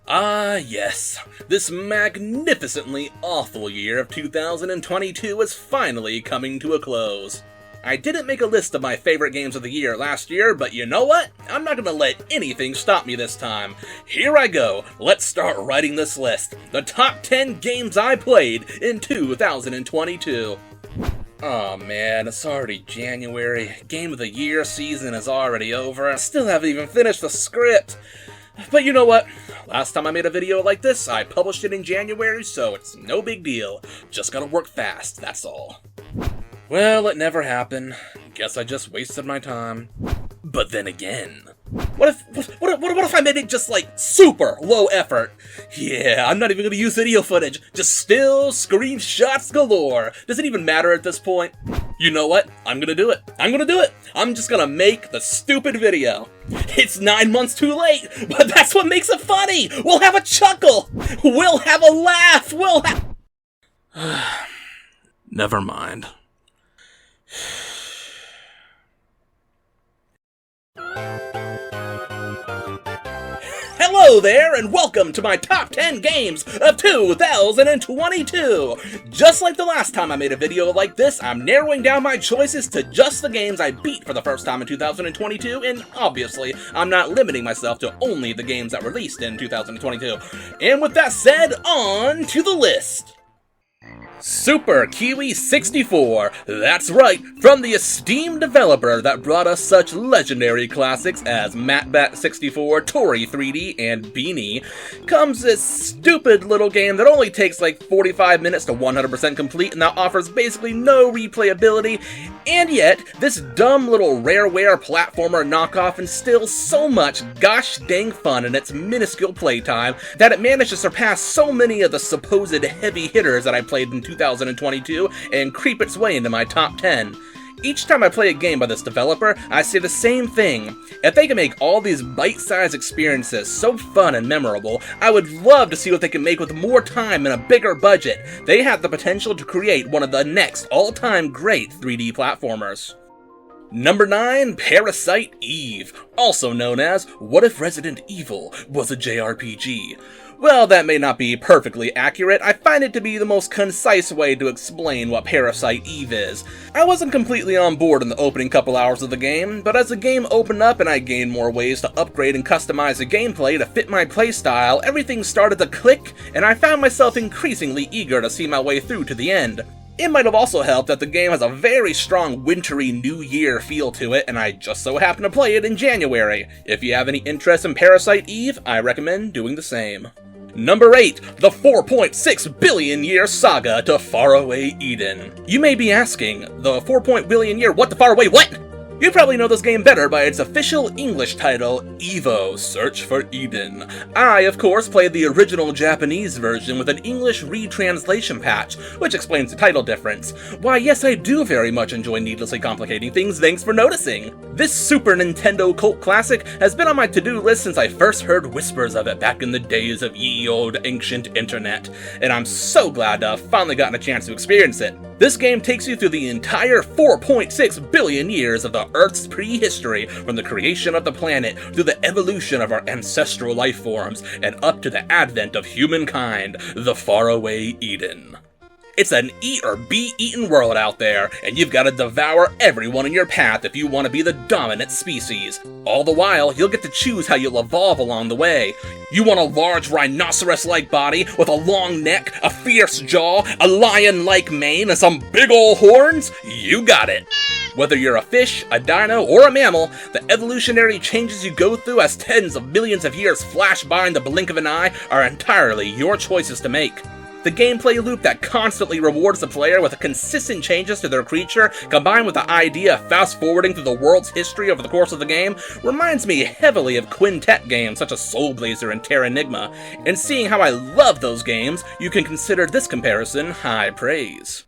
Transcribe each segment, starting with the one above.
Ah, yes. This magnificently awful year of 2022 is finally coming to a close. I didn't make a list of my favorite games of the year last year, but you know what? I'm not gonna let anything stop me this time. Here I go. Let's start writing this list. The top 10 games I played in 2022. Oh man, it's already January. Game of the year season is already over. I still haven't even finished the script. But you know what? Last time I made a video like this, I published it in January, so it's no big deal. Just gotta work fast, that's all. Well, it never happened. Guess I just wasted my time. But then again, what if I made it just like super low effort? Yeah, I'm not even gonna use video footage. Just still screenshots galore. Does it even matter at this point? You know what? I'm gonna do it. I'm just gonna make the stupid video. It's 9 months too late, but that's what makes it funny. We'll have a chuckle. We'll have a laugh. Never mind. Hello there, and welcome to my top 10 games of 2022! Just like the last time I made a video like this, I'm narrowing down my choices to just the games I beat for the first time in 2022, and obviously, I'm not limiting myself to only the games that released in 2022. And with that said, on to the list! Super Kiwi 64, that's right, from the esteemed developer that brought us such legendary classics as MatBat 64, Tori 3D, and Beanie, comes this stupid little game that only takes like 45 minutes to 100% complete and that offers basically no replayability, and yet, this dumb little rareware platformer knockoff instills so much gosh dang fun in its minuscule playtime that it managed to surpass so many of the supposed heavy hitters that I played in 2022 and creep its way into my top 10. Each time I play a game by this developer, I say the same thing. If they can make all these bite-sized experiences so fun and memorable, I would love to see what they can make with more time and a bigger budget. They have the potential to create one of the next all-time great 3D platformers. Number 9, Parasite Eve, also known as What If Resident Evil Was a JRPG? Well, that may not be perfectly accurate. I find it to be the most concise way to explain what Parasite Eve is. I wasn't completely on board in the opening couple hours of the game, but as the game opened up and I gained more ways to upgrade and customize the gameplay to fit my playstyle, everything started to click, and I found myself increasingly eager to see my way through to the end. It might have also helped that the game has a very strong wintry New Year feel to it, and I just so happened to play it in January. If you have any interest in Parasite Eve, I recommend doing the same. Number 8, the 4.6 billion year saga to Faraway Eden. You may be asking, the 4 billion year what the faraway what? You probably know this game better by its official English title, Evo, Search for Eden. I, of course, played the original Japanese version with an English retranslation patch, which explains the title difference. Why, yes, I do very much enjoy needlessly complicating things, thanks for noticing. This Super Nintendo cult classic has been on my to-do list since I first heard whispers of it back in the days of ye old ancient internet, and I'm so glad to have finally gotten a chance to experience it. This game takes you through the entire 4.6 billion years of the Earth's prehistory, from the creation of the planet, through the evolution of our ancestral life forms, and up to the advent of humankind, the faraway Eden. It's an eat or be eaten world out there, and you've got to devour everyone in your path if you want to be the dominant species. All the while, you'll get to choose how you'll evolve along the way. You want a large rhinoceros-like body with a long neck, a fierce jaw, a lion-like mane, and some big ol' horns? You got it! Whether you're a fish, a dino, or a mammal, the evolutionary changes you go through as tens of millions of years flash by in the blink of an eye are entirely your choices to make. The gameplay loop that constantly rewards the player with consistent changes to their creature, combined with the idea of fast-forwarding through the world's history over the course of the game, reminds me heavily of Quintet games such as Soul Blazer and Terranigma, and seeing how I love those games, you can consider this comparison high praise.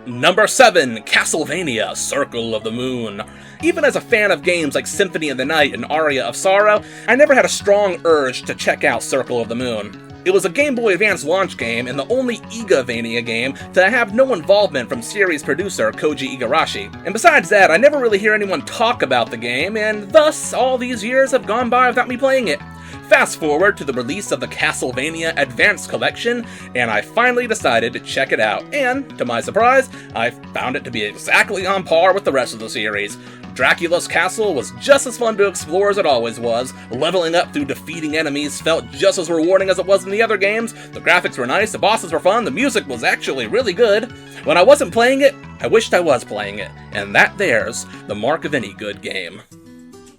Number 7, Castlevania Circle of the Moon. Even as a fan of games like Symphony of the Night and Aria of Sorrow, I never had a strong urge to check out Circle of the Moon. It was a Game Boy Advance launch game and the only Igavania game to have no involvement from series producer Koji Igarashi. And besides that, I never really hear anyone talk about the game, and thus all these years have gone by without me playing it. Fast forward to the release of the Castlevania Advance Collection, and I finally decided to check it out, and, to my surprise, I found it to be exactly on par with the rest of the series. Dracula's castle was just as fun to explore as it always was, leveling up through defeating enemies felt just as rewarding as it was in the other games, the graphics were nice, the bosses were fun, the music was actually really good. When I wasn't playing it, I wished I was playing it, and that there's the mark of any good game.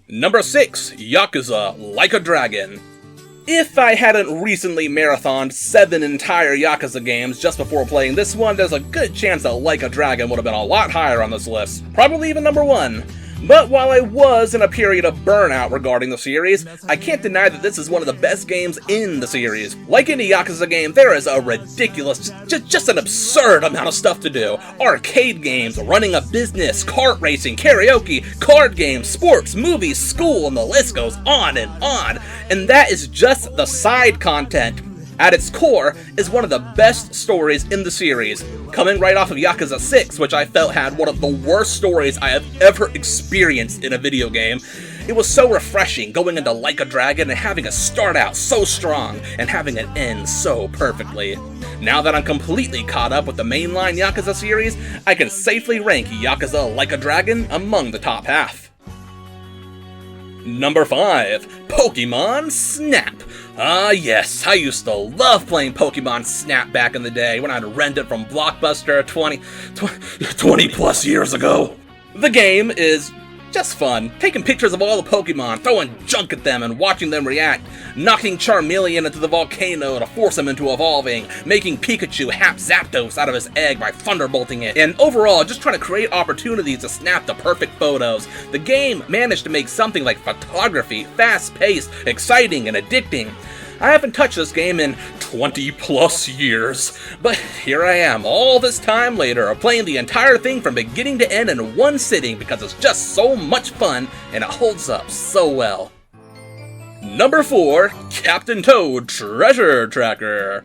Number 6, Yakuza Like a Dragon. If I hadn't recently marathoned 7 entire Yakuza games just before playing this one, there's a good chance that Like a Dragon would have been a lot higher on this list, probably even number 1. But while I was in a period of burnout regarding the series, I can't deny that this is one of the best games in the series. Like any Yakuza game, there is a ridiculous, just an absurd amount of stuff to do. Arcade games, running a business, kart racing, karaoke, card games, sports, movies, school, and the list goes on and on. And that is just the side content. At its core is one of the best stories in the series, coming right off of Yakuza 6, which I felt had one of the worst stories I have ever experienced in a video game. It was so refreshing going into Like a Dragon and having it start out so strong and having it end so perfectly. Now that I'm completely caught up with the mainline Yakuza series, I can safely rank Yakuza Like a Dragon among the top half. Number 5, Pokemon Snap. Ah yes, I used to love playing Pokemon Snap back in the day when I'd rent it from Blockbuster 20 plus years ago. The game is just fun, taking pictures of all the Pokemon, throwing junk at them and watching them react, knocking Charmeleon into the volcano to force him into evolving, making Pikachu hap Zapdos out of his egg by thunderbolting it, and overall just trying to create opportunities to snap the perfect photos. The game managed to make something like photography fast-paced, exciting, and addicting. I haven't touched this game in 20 plus years, but here I am all this time later playing the entire thing from beginning to end in one sitting because it's just so much fun and it holds up so well. Number 4, Captain Toad Treasure Tracker.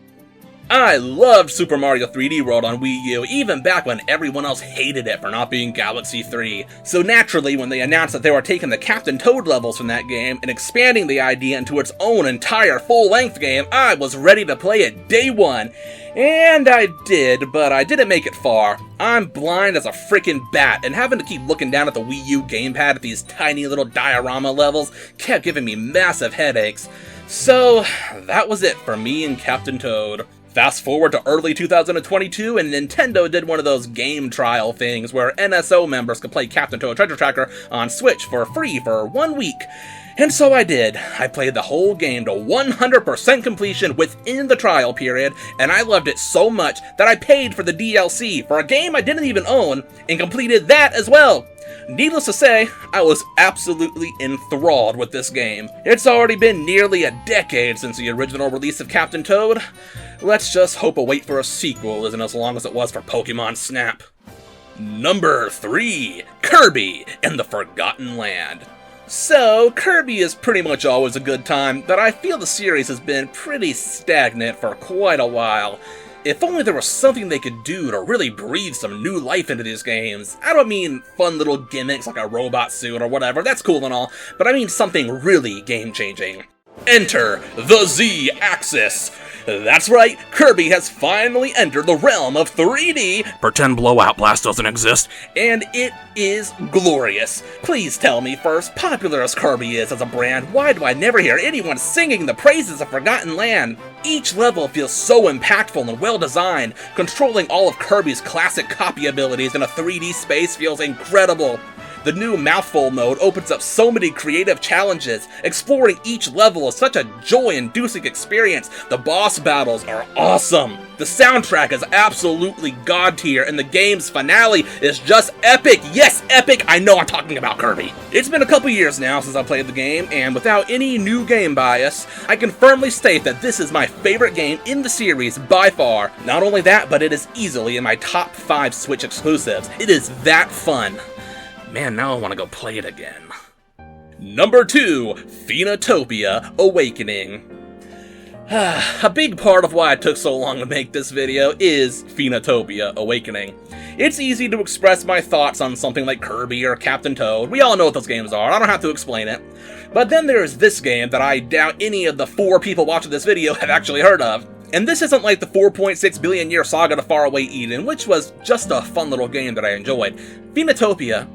I loved Super Mario 3D World on Wii U, even back when everyone else hated it for not being Galaxy 3. So naturally, when they announced that they were taking the Captain Toad levels from that game and expanding the idea into its own entire full-length game, I was ready to play it day one. And I did, but I didn't make it far. I'm blind as a freaking bat, and having to keep looking down at the Wii U gamepad at these tiny little diorama levels kept giving me massive headaches. So, that was it for me and Captain Toad. Fast forward to early 2022, and Nintendo did one of those game trial things where NSO members could play Captain Toad Treasure Tracker on Switch for free for 1 week. And so I did. I played the whole game to 100% completion within the trial period, and I loved it so much that I paid for the DLC for a game I didn't even own, and completed that as well. Needless to say, I was absolutely enthralled with this game. It's already been nearly a decade since the original release of Captain Toad. Let's just hope a wait for a sequel isn't as long as it was for Pokemon Snap. Number 3, Kirby and the Forgotten Land. So, Kirby is pretty much always a good time, but I feel the series has been pretty stagnant for quite a while. If only there was something they could do to really breathe some new life into these games. I don't mean fun little gimmicks like a robot suit or whatever, that's cool and all, but I mean something really game-changing. Enter the Z-Axis! That's right, Kirby has finally entered the realm of 3D, pretend Blowout Blast doesn't exist, and it is glorious. Please tell me first, popular as Kirby is as a brand, why do I never hear anyone singing the praises of Forgotten Land? Each level feels so impactful and well designed. Controlling all of Kirby's classic copy abilities in a 3D space feels incredible. The new Mouthful mode opens up so many creative challenges. Exploring each level is such a joy-inducing experience. The boss battles are awesome. The soundtrack is absolutely god tier, and the game's finale is just epic. Yes, epic! I know I'm talking about Kirby. It's been a couple years now since I played the game, and without any new game bias, I can firmly state that this is my favorite game in the series by far. Not only that, but it is easily in my top 5 Switch exclusives. It is that fun. Man, now I want to go play it again. Number 2, Phoenotopia Awakening. A big part of why it took so long to make this video is Phoenotopia Awakening. It's easy to express my thoughts on something like Kirby or Captain Toad. We all know what those games are, I don't have to explain it. But then there's this game that I doubt any of the 4 people watching this video have actually heard of. And this isn't like the 4.6 billion year saga to Faraway Eden, which was just a fun little game that I enjoyed. Phoenotopia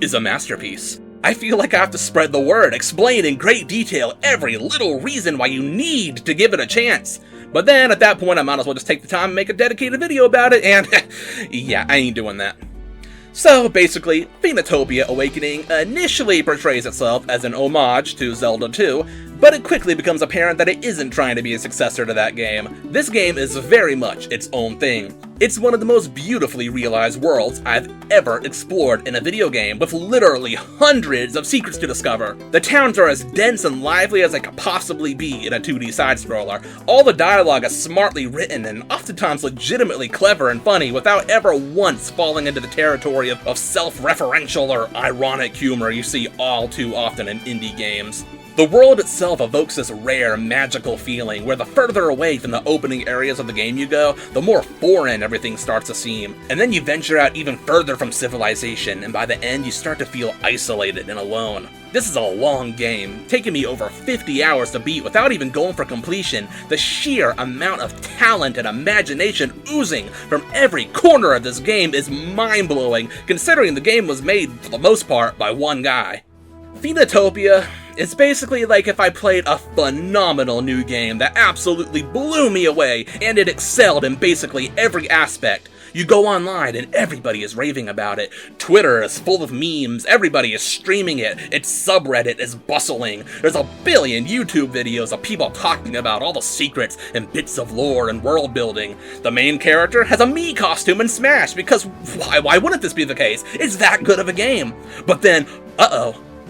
is a masterpiece. I feel like I have to spread the word, explain in great detail every little reason why you need to give it a chance. But then, at that point, I might as well just take the time and make a dedicated video about it, and yeah, I ain't doing that. So, basically, Phoenotopia Awakening initially portrays itself as an homage to Zelda 2, but it quickly becomes apparent that it isn't trying to be a successor to that game. This game is very much its own thing. It's one of the most beautifully realized worlds I've ever explored in a video game, with literally hundreds of secrets to discover. The towns are as dense and lively as they could possibly be in a 2D side-scroller. All the dialogue is smartly written and oftentimes legitimately clever and funny without ever once falling into the territory of self-referential or ironic humor you see all too often in indie games. The world itself evokes this rare, magical feeling where the further away from the opening areas of the game you go, the more foreign everything starts to seem. And then you venture out even further from civilization, and by the end you start to feel isolated and alone. This is a long game, taking me over 50 hours to beat without even going for completion. The sheer amount of talent and imagination oozing from every corner of this game is mind-blowing, considering the game was made, for the most part, by one guy. Phoenotopia is basically like if I played a phenomenal new game that absolutely blew me away, and it excelled in basically every aspect. You go online and everybody is raving about it. Twitter is full of memes, everybody is streaming it, its subreddit is bustling. There's a billion YouTube videos of people talking about all the secrets and bits of lore and world building. The main character has a Mii costume in Smash because why wouldn't this be the case? It's that good of a game. But then,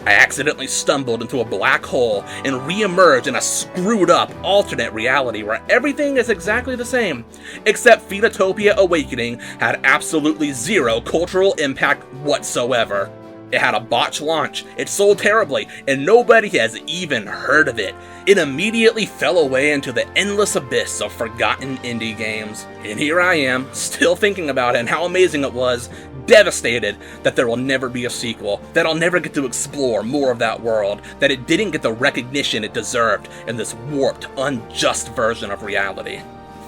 I accidentally stumbled into a black hole and re-emerged in a screwed up alternate reality where everything is exactly the same, except Phoenotopia Awakening had absolutely zero cultural impact whatsoever. It had a botched launch, it sold terribly, and nobody has even heard of it. It immediately fell away into the endless abyss of forgotten indie games. And here I am, still thinking about it and how amazing it was, devastated that there will never be a sequel, that I'll never get to explore more of that world, that it didn't get the recognition it deserved in this warped, unjust version of reality.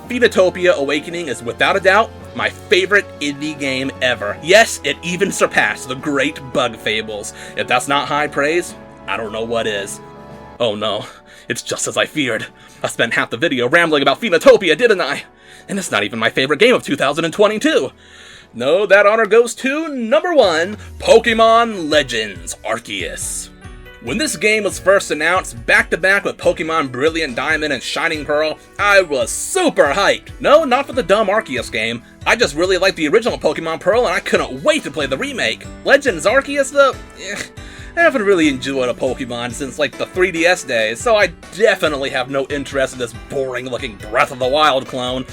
Phoenotopia Awakening is without a doubt my favorite indie game ever. Yes, it even surpassed the great Bug Fables. If that's not high praise, I don't know what is. Oh no, it's just as I feared. I spent half the video rambling about Phoenotopia, didn't I? And it's not even my favorite game of 2022. No, that honor goes to number 1, Pokemon Legends Arceus. When this game was first announced, back-to-back with Pokemon Brilliant Diamond and Shining Pearl, I was super hyped. No, not for the dumb Arceus game. I just really liked the original Pokemon Pearl and I couldn't wait to play the remake. Legends Arceus though? I haven't really enjoyed a Pokemon since like the 3DS days, so I definitely have no interest in this boring-looking Breath of the Wild clone.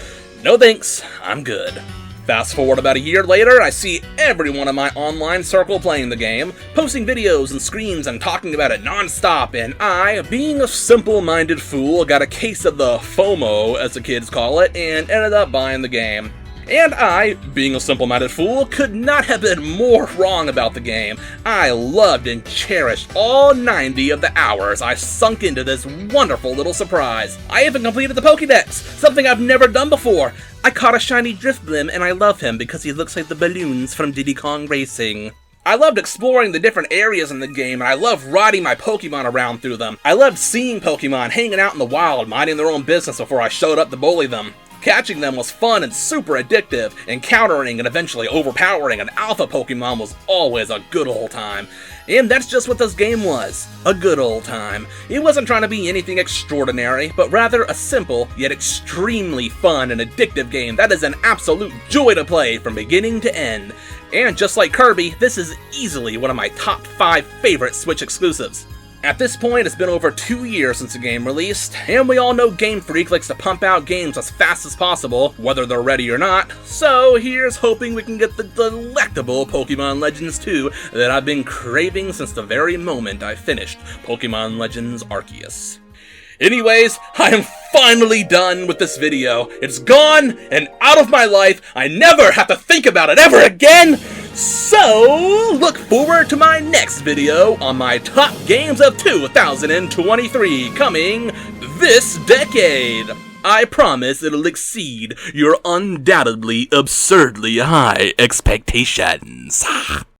No thanks, I'm good. Fast forward about a year later, I see everyone in my online circle playing the game, posting videos and screens and talking about it non-stop, and I, being a simple-minded fool, got a case of the FOMO, as the kids call it, and ended up buying the game. And I, being a simple-minded fool, could not have been more wrong about the game. I loved and cherished all 90 of the hours I sunk into this wonderful little surprise. I even completed the Pokédex, something I've never done before. I caught a shiny Drifblim and I love him because he looks like the balloons from Diddy Kong Racing. I loved exploring the different areas in the game, and I loved riding my Pokemon around through them. I loved seeing Pokemon hanging out in the wild, minding their own business before I showed up to bully them. Catching them was fun and super addictive. Encountering and eventually overpowering an alpha Pokemon was always a good old time. And that's just what this game was, a good old time. It wasn't trying to be anything extraordinary, but rather a simple, yet extremely fun and addictive game that is an absolute joy to play from beginning to end. And just like Kirby, this is easily one of my top 5 favorite Switch exclusives. At this point, it's been over 2 years since the game released, and we all know Game Freak likes to pump out games as fast as possible, whether they're ready or not, so here's hoping we can get the delectable Pokemon Legends 2 that I've been craving since the very moment I finished Pokemon Legends Arceus. Anyways, I am finally done with this video. It's gone and out of my life. I never have to think about it ever again. So, look forward to my next video on my top games of 2023 coming this decade. I promise it'll exceed your undoubtedly absurdly high expectations.